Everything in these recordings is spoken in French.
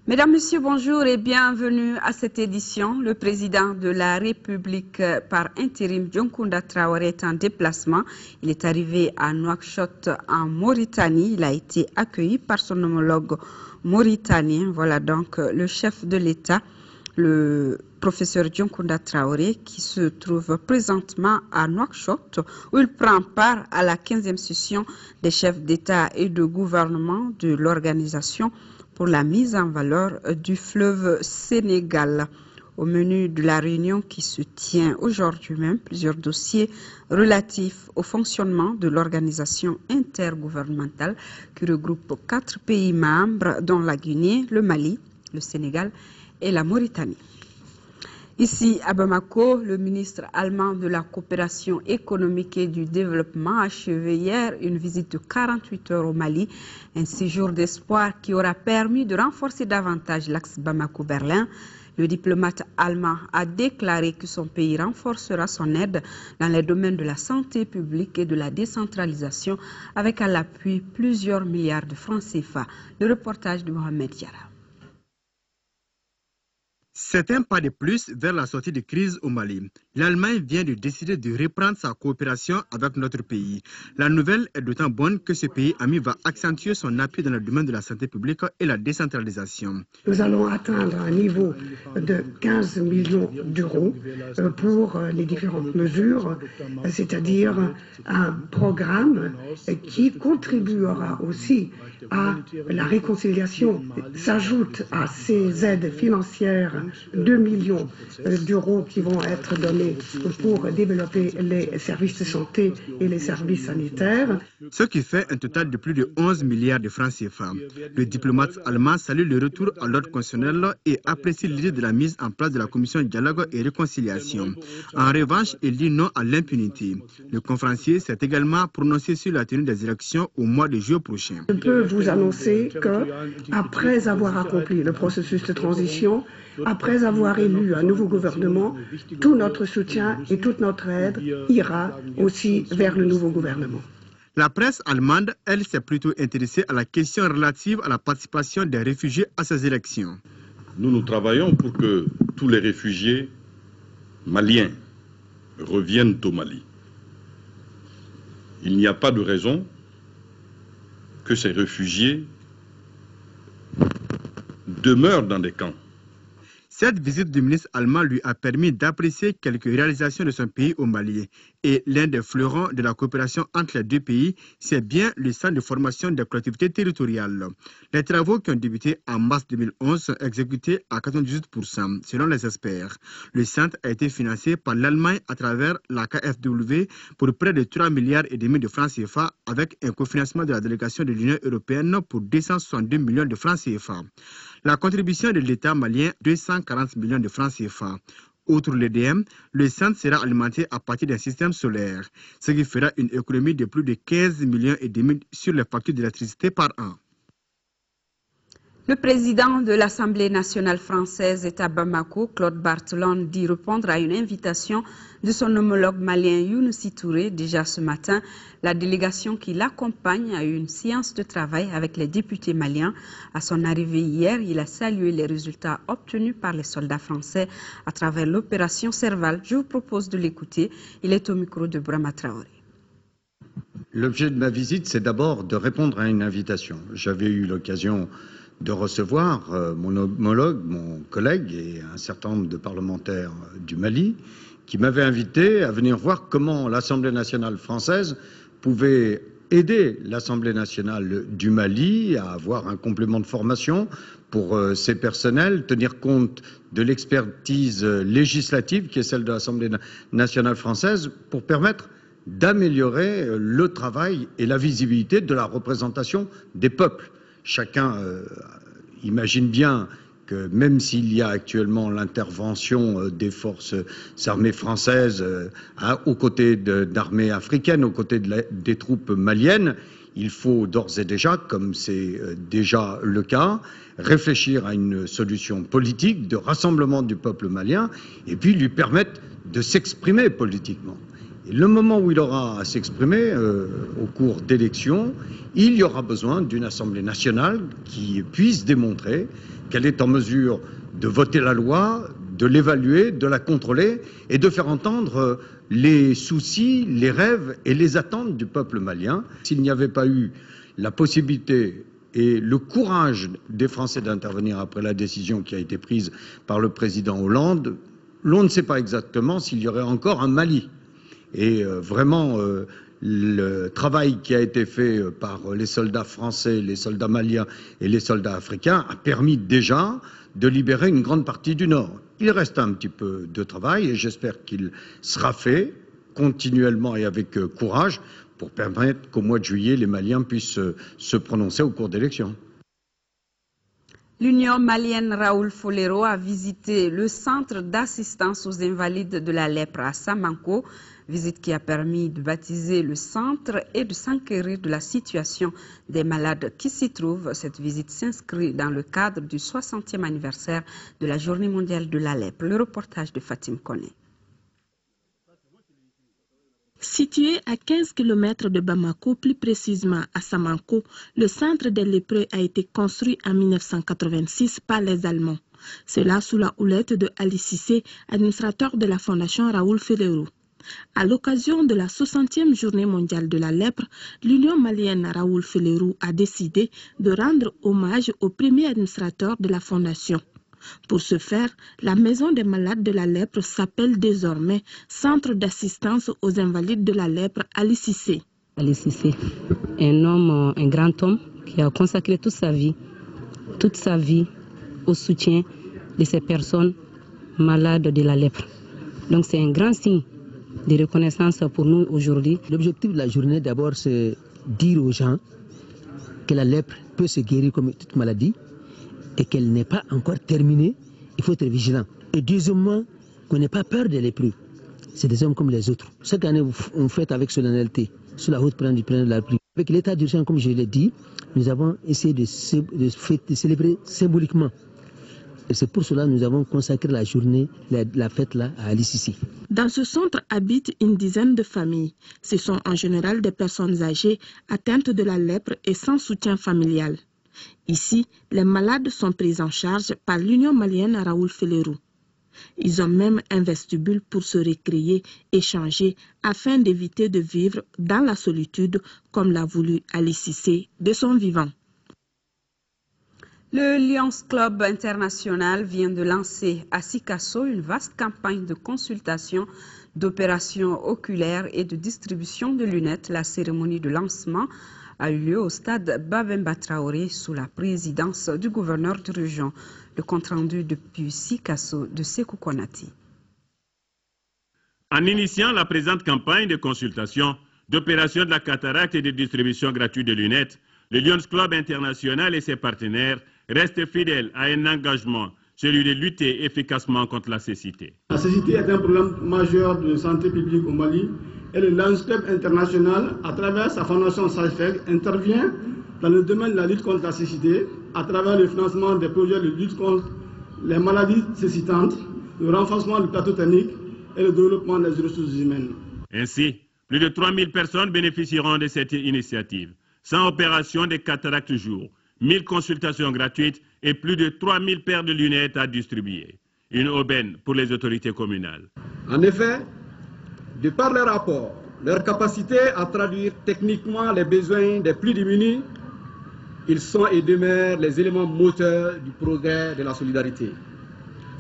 Mesdames, Messieurs, bonjour et bienvenue à cette édition. Le président de la République par intérim, Dioncounda Traoré, est en déplacement. Il est arrivé à Nouakchott en Mauritanie. Il a été accueilli par son homologue mauritanien. Voilà donc le chef de l'État, le professeur Dioncounda Traoré, qui se trouve présentement à Nouakchott, où il prend part à la 15e session des chefs d'État et de gouvernement de l'organisation pour la mise en valeur du fleuve Sénégal. Au menu de la réunion qui se tient aujourd'hui même, plusieurs dossiers relatifs au fonctionnement de l'organisation intergouvernementale qui regroupe 4 pays membres, dont la Guinée, le Mali, le Sénégal et la Mauritanie. Ici, à Bamako, le ministre allemand de la coopération économique et du développement a achevé hier une visite de 48 heures au Mali, un séjour d'espoir qui aura permis de renforcer davantage l'axe Bamako-Berlin. Le diplomate allemand a déclaré que son pays renforcera son aide dans les domaines de la santé publique et de la décentralisation avec à l'appui plusieurs milliards de francs CFA. Le reportage de Mohamed Yara. C'est un pas de plus vers la sortie de crise au Mali. L'Allemagne vient de décider de reprendre sa coopération avec notre pays. La nouvelle est d'autant bonne que ce pays ami va accentuer son appui dans le domaine de la santé publique et la décentralisation. Nous allons atteindre un niveau de 15 millions d'euros pour les différentes mesures, c'est-à-dire un programme qui contribuera aussi à la réconciliation. S'ajoute à ces aides financières 2 millions d'euros qui vont être donnés pour développer les services de santé et les services sanitaires. Ce qui fait un total de plus de 11 milliards de francs CFA. Le diplomate allemand salue le retour à l'ordre constitutionnel et apprécie l'idée de la mise en place de la commission dialogue et réconciliation. En revanche, il dit non à l'impunité. Le conférencier s'est également prononcé sur la tenue des élections au mois de juillet prochain. Je peux vous annoncer que, après avoir accompli le processus de transition, après avoir élu un nouveau gouvernement, tout notre soutien et toute notre aide ira aussi vers le nouveau gouvernement. La presse allemande, elle, s'est plutôt intéressée à la question relative à la participation des réfugiés à ces élections. Nous travaillons pour que tous les réfugiés maliens reviennent au Mali. Il n'y a pas de raison que ces réfugiés demeurent dans des camps. Cette visite du ministre allemand lui a permis d'apprécier quelques réalisations de son pays au Mali. Et l'un des fleurons de la coopération entre les deux pays, c'est bien le centre de formation des collectivités territoriales. Les travaux qui ont débuté en mars 2011 sont exécutés à 98%, selon les experts. Le centre a été financé par l'Allemagne à travers la KfW pour près de 3,5 milliards de francs CFA avec un cofinancement de la délégation de l'Union européenne pour 262 millions de francs CFA. La contribution de l'État malien, 240 millions de francs CFA. Outre l'EDM, le centre sera alimenté à partir d'un système solaire, ce qui fera une économie de plus de 15,5 millions sur les factures d'électricité par an. Le président de l'Assemblée nationale française est à Bamako. Claude Barthelone dit répondre à une invitation de son homologue malien Younousi Touré. Déjà ce matin, la délégation qui l'accompagne a eu une séance de travail avec les députés maliens. À son arrivée hier, il a salué les résultats obtenus par les soldats français à travers l'opération Serval. Je vous propose de l'écouter. Il est au micro de Brahma Traoré. L'objet de ma visite, c'est d'abord de répondre à une invitation. J'avais eu l'occasion de recevoir mon homologue, mon collègue et un certain nombre de parlementaires du Mali qui m'avaient invité à venir voir comment l'Assemblée nationale française pouvait aider l'Assemblée nationale du Mali à avoir un complément de formation pour ses personnels, tenir compte de l'expertise législative qui est celle de l'Assemblée nationale française pour permettre d'améliorer le travail et la visibilité de la représentation des peuples. Chacun imagine bien que même s'il y a actuellement l'intervention des forces armées françaises aux côtés d'armées africaines, aux côtés des troupes maliennes, il faut d'ores et déjà, comme c'est déjà le cas, réfléchir à une solution politique de rassemblement du peuple malien et puis lui permettre de s'exprimer politiquement. Et le moment où il aura à s'exprimer au cours d'élections, il y aura besoin d'une Assemblée nationale qui puisse démontrer qu'elle est en mesure de voter la loi, de l'évaluer, de la contrôler et de faire entendre les soucis, les rêves et les attentes du peuple malien. S'il n'y avait pas eu la possibilité et le courage des Français d'intervenir après la décision qui a été prise par le président Hollande, l'on ne sait pas exactement s'il y aurait encore un Mali. Et vraiment, le travail qui a été fait par les soldats français, les soldats maliens et les soldats africains a permis déjà de libérer une grande partie du Nord. Il reste un petit peu de travail et j'espère qu'il sera fait continuellement et avec courage pour permettre qu'au mois de juillet, les Maliens puissent se prononcer au cours d'élections. L'Union malienne Raoul Folero a visité le centre d'assistance aux invalides de la lèpre à Samanco, visite qui a permis de baptiser le centre et de s'enquérir de la situation des malades qui s'y trouvent. Cette visite s'inscrit dans le cadre du 60e anniversaire de la Journée mondiale de la lèpre. Le reportage de Fatim Kone. Situé à 15 km de Bamako, plus précisément à Samanco, le centre des lépreux a été construit en 1986 par les Allemands. Cela sous la houlette de Ali Cissé, administrateur de la Fondation Raoul Folero. À l'occasion de la 60e journée mondiale de la lèpre, l'Union malienne Raoul Folero a décidé de rendre hommage au premier administrateur de la Fondation. Pour ce faire, la maison des malades de la lèpre s'appelle désormais Centre d'assistance aux invalides de la lèpre Ali Cissé. Ali Cissé, un grand homme qui a consacré toute sa vie au soutien de ces personnes malades de la lèpre. Donc c'est un grand signe de reconnaissance pour nous aujourd'hui. L'objectif de la journée d'abord c'est dire aux gens que la lèpre peut se guérir comme toute maladie et qu'elle n'est pas encore terminée, il faut être vigilant. Et deuxièmement, qu'on n'ait pas peur des lépreux. C'est des hommes comme les autres. Chaque année, on fête avec solennité, sous la haute plaine du président de la République. Avec l'état d'urgence, comme je l'ai dit, nous avons essayé de célébrer symboliquement. Et c'est pour cela que nous avons consacré la journée, la fête là, à Ali Cissé. Dans ce centre habitent une dizaine de familles. Ce sont en général des personnes âgées atteintes de la lèpre et sans soutien familial. Ici, les malades sont pris en charge par l'Union malienne Raoul Folero. Ils ont même un vestibule pour se récréer, échanger, afin d'éviter de vivre dans la solitude, comme l'a voulu Ali Cissé de son vivant. Le Lions Club International vient de lancer à Sikasso une vaste campagne de consultation, d'opérations oculaires et de distribution de lunettes. La cérémonie de lancement a eu lieu au stade Babemba Traoré sous la présidence du gouverneur de région. Le compte-rendu depuis Sikasso de Sekou Konati. En initiant la présente campagne de consultation, d'opération de la cataracte et de distribution gratuite de lunettes, le Lions Club International et ses partenaires restent fidèles à un engagement, celui de lutter efficacement contre la cécité. La cécité est un problème majeur de santé publique au Mali et le Lions Club International, à travers sa fondation SAFEG, intervient dans le domaine de la lutte contre la cécité à travers le financement des projets de lutte contre les maladies cécitantes, le renforcement du plateau technique et le développement des ressources humaines. Ainsi, plus de 3000 personnes bénéficieront de cette initiative, 100 opérations de cataracte jour, 1000 consultations gratuites et plus de 3000 paires de lunettes à distribuer. Une aubaine pour les autorités communales. En effet, de par leur rapport, leur capacité à traduire techniquement les besoins des plus démunis, ils sont et demeurent les éléments moteurs du progrès de la solidarité.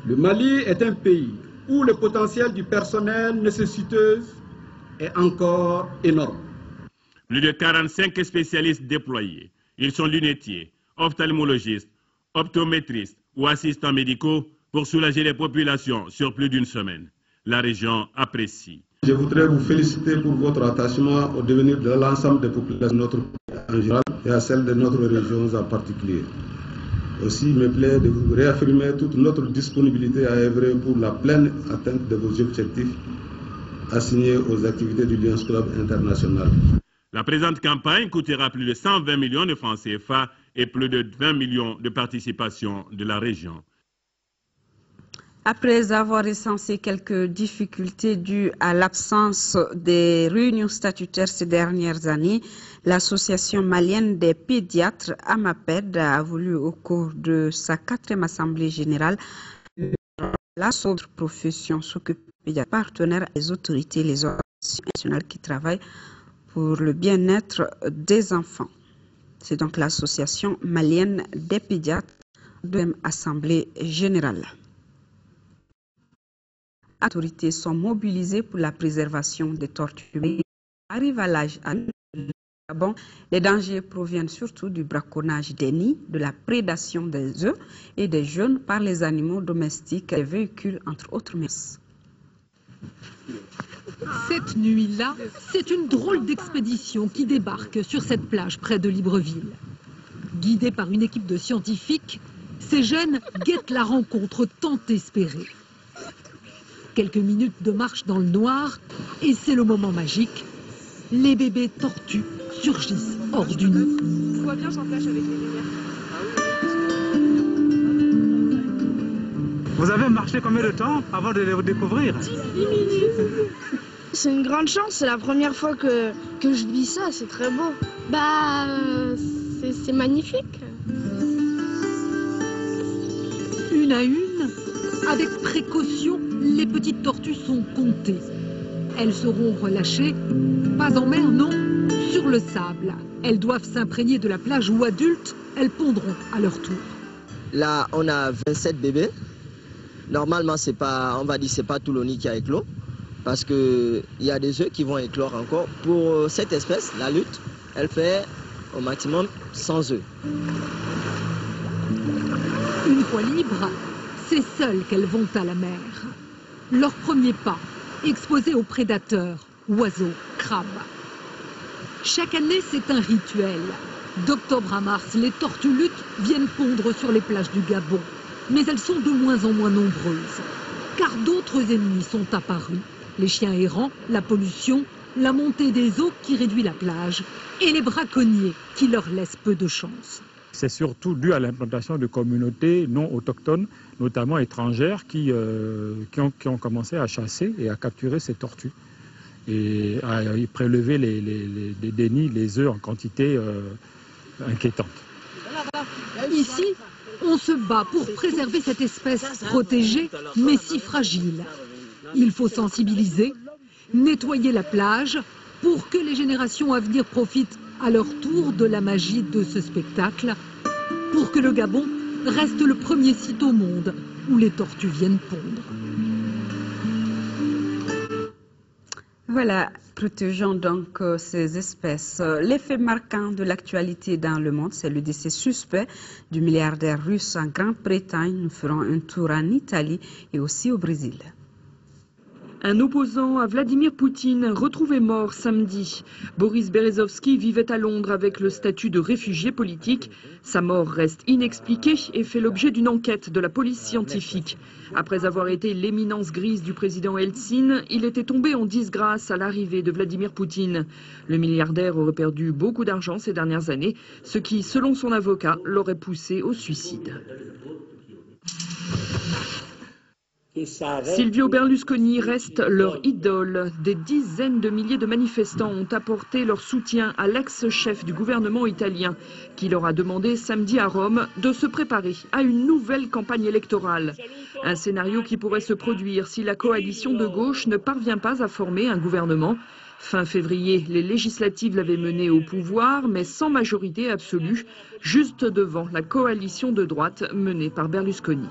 Le Mali est un pays où le potentiel du personnel nécessiteux est encore énorme. Plus de 45 spécialistes déployés. Ils sont lunetiers, ophtalmologistes, optométristes ou assistants médicaux pour soulager les populations sur plus d'une semaine. La région apprécie. Je voudrais vous féliciter pour votre attachement au devenir de l'ensemble des populations de notre pays en général et à celle de notre région en particulier. Aussi, il me plaît de vous réaffirmer toute notre disponibilité à œuvrer pour la pleine atteinte de vos objectifs assignés aux activités du Lions Club International. La présente campagne coûtera plus de 120 millions de francs CFA et plus de 20 millions de participations de la région. Après avoir recensé quelques difficultés dues à l'absence des réunions statutaires ces dernières années, l'Association malienne des pédiatres, AMAPED, a voulu au cours de sa 4e Assemblée générale la autre profession s'occupe des partenaires, les autorités, les organisations nationales qui travaillent pour le bien-être des enfants. C'est donc l'Association malienne des pédiatres de l'Assemblée générale. Les autorités sont mobilisées pour la préservation des tortues. Arrive à l'âge adulte, les dangers proviennent surtout du braconnage des nids, de la prédation des œufs et des jeunes par les animaux domestiques et les véhicules, entre autres menaces. Cette nuit-là, c'est une drôle d'expédition qui débarque sur cette plage près de Libreville. Guidés par une équipe de scientifiques, ces jeunes guettent la rencontre tant espérée. Quelques minutes de marche dans le noir et c'est le moment magique. Les bébés tortues surgissent hors du nid. Je vois bien, j'en flash avec les lumières. Vous avez marché combien de temps avant de les découvrir? 10 minutes. C'est une grande chance, c'est la première fois que je vis ça, c'est très beau. C'est magnifique. Une à une, avec précaution, les petites tortues sont comptées. Elles seront relâchées, pas en mer, non, sur le sable. Elles doivent s'imprégner de la plage où adultes, elles pondront à leur tour. Là, on a 27 bébés. Normalement, c'est pas, on va dire, c'est pas tout le nid qui a éclos, parce qu'il y a des œufs qui vont éclore encore. Pour cette espèce, la lutte, elle fait au maximum 100 œufs. Une fois libres, c'est seules qu'elles vont à la mer. Leur premier pas, exposé aux prédateurs, oiseaux, crabes. Chaque année, c'est un rituel. D'octobre à mars, les tortues luttes viennent pondre sur les plages du Gabon. Mais elles sont de moins en moins nombreuses, car d'autres ennemis sont apparus. Les chiens errants, la pollution, la montée des eaux qui réduit la plage, et les braconniers qui leur laissent peu de chance. C'est surtout dû à l'implantation de communautés non autochtones, notamment étrangères, qui ont commencé à chasser et à capturer ces tortues et à y prélever des nids, les œufs en quantité inquiétante. Ici, on se bat pour préserver cette espèce protégée, mais si fragile. Il faut sensibiliser, nettoyer la plage pour que les générations à venir profitent à leur tour de la magie de ce spectacle, pour que le Gabon reste le premier site au monde où les tortues viennent pondre. Voilà, protégeons donc ces espèces. L'effet marquant de l'actualité dans le monde, c'est le décès suspect du milliardaire russe en Grande-Bretagne. Nous ferons un tour en Italie et aussi au Brésil. Un opposant à Vladimir Poutine retrouvé mort samedi. Boris Berezovsky vivait à Londres avec le statut de réfugié politique. Sa mort reste inexpliquée et fait l'objet d'une enquête de la police scientifique. Après avoir été l'éminence grise du président Eltsine, il était tombé en disgrâce à l'arrivée de Vladimir Poutine. Le milliardaire aurait perdu beaucoup d'argent ces dernières années, ce qui, selon son avocat, l'aurait poussé au suicide. Silvio Berlusconi reste leur idole. Des dizaines de milliers de manifestants ont apporté leur soutien à l'ex-chef du gouvernement italien, qui leur a demandé samedi à Rome de se préparer à une nouvelle campagne électorale. Un scénario qui pourrait se produire si la coalition de gauche ne parvient pas à former un gouvernement. Fin février, les législatives l'avaient mené au pouvoir, mais sans majorité absolue, juste devant la coalition de droite menée par Berlusconi.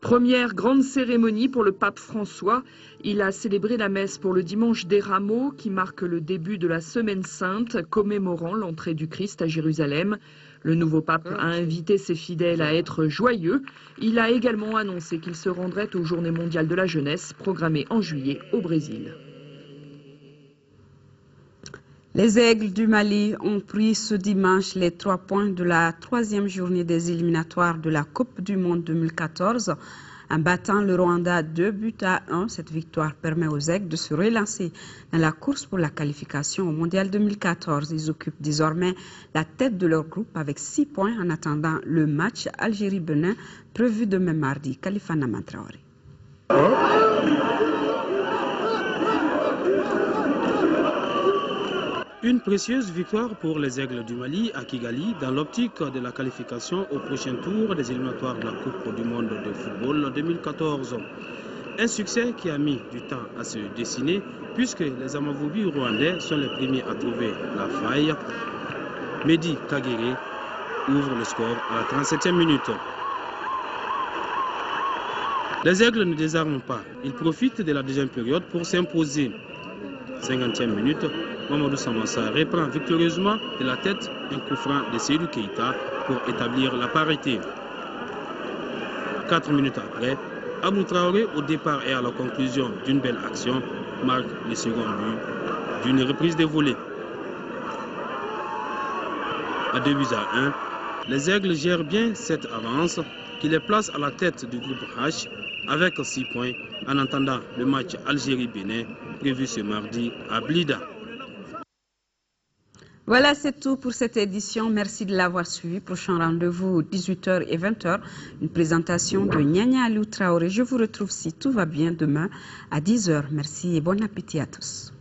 Première grande cérémonie pour le pape François. Il a célébré la messe pour le dimanche des Rameaux qui marque le début de la Semaine Sainte commémorant l'entrée du Christ à Jérusalem. Le nouveau pape a invité ses fidèles à être joyeux. Il a également annoncé qu'il se rendrait aux Journées mondiales de la jeunesse programmées en juillet au Brésil. Les Aigles du Mali ont pris ce dimanche les 3 points de la 3e journée des éliminatoires de la Coupe du Monde 2014 En battant le Rwanda 2-1, cette victoire permet aux Aigles de se relancer dans la course pour la qualification au Mondial 2014. Ils occupent désormais la tête de leur groupe avec 6 points en attendant le match Algérie-Bénin prévu demain mardi. Khalifa Naman Traoré. Une précieuse victoire pour les Aigles du Mali à Kigali dans l'optique de la qualification au prochain tour des éliminatoires de la Coupe du monde de football 2014. Un succès qui a mis du temps à se dessiner puisque les Amavubi rwandais sont les premiers à trouver la faille. Mehdi Kagere ouvre le score à la 37e minute. Les Aigles ne désarment pas. Ils profitent de la deuxième période pour s'imposer. 50e minute, Mamadou Samassa reprend victorieusement de la tête un coup franc de Seydou Keïta pour établir la parité. 4 minutes après, Abou Traoré au départ et à la conclusion d'une belle action marque le second but d'une reprise de volée. À 2-1, les Aigles gèrent bien cette avance qui les place à la tête du groupe H avec 6 points en attendant le match Algérie-Bénin prévu ce mardi à Blida. Voilà, c'est tout pour cette édition. Merci de l'avoir suivi. Prochain rendez-vous 18h et 20h. Une présentation de Nyanya Aliou Traoré. Je vous retrouve si tout va bien demain à 10h. Merci et bon appétit à tous.